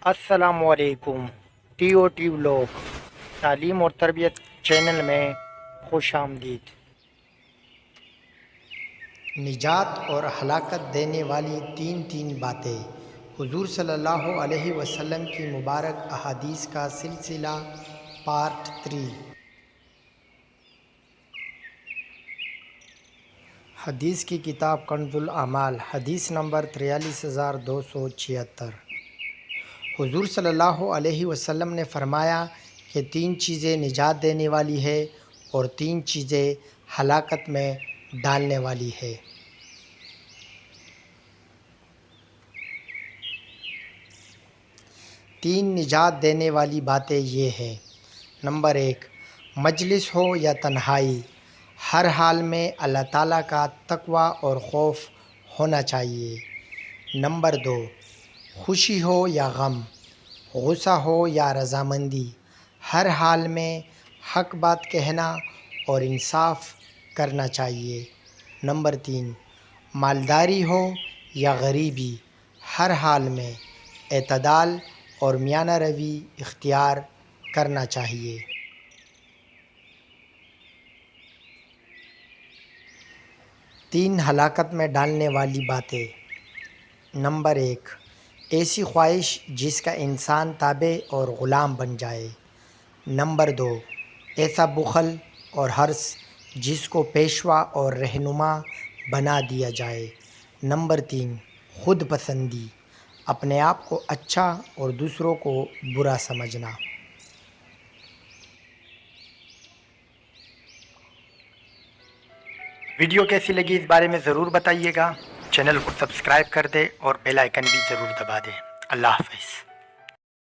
السلام علیکم۔ T O T blog تعلیم اور تربیت چینل میں خوش آمدید۔ نجات اور ہلاکت دینے والی تین باتیں، حضور صلی اللہ علیہ وسلم کی مبارک احادیث کا سلسلہ پارٹ 3۔ حدیث کی کتاب کنز الاعمال، حدیث نمبر 43276۔ حضور صلی اللہ علیہ وسلم نے فرمایا کہ 3 چیزیں نجات دینے والی ہے اور 3 چیزیں ہلاکت میں ڈالنے والی ہے۔ تین نجات دینے والی باتیں یہ ہیں۔ نمبر 1، مجلس ہو یا تنہائی، ہر حال میں اللہ تعالیٰ کا تقوی اور خوف ہونا چاہیے۔ نمبر 2، خوشی ہو یا غم، غصہ ہو یا رضامندی، ہر حال میں حق بات کہنا اور انصاف کرنا چاہیے۔ نمبر 3، مالداری ہو یا غریبی، ہر حال میں اعتدال اور میانہ روی اختیار کرنا چاہیے۔ تین ہلاکت میں ڈالنے والی باتیں۔ نمبر 1، ایسی خواہش جس کا انسان تابع اور غلام بن جائے۔ نمبر 2، ایسا بخل اور حرص جس کو پیشوا اور رہنما بنا دیا جائے۔ نمبر 3، خود پسندی، اپنے آپ کو اچھا اور دوسروں کو برا سمجھنا۔ ویڈیو کیسی لگی اس بارے میں ضرور بتائیے گا۔ چینل کو سبسکرائب کر دیں اور بیل آئیکن بھی ضرور دبا دیں۔ اللہ حافظ۔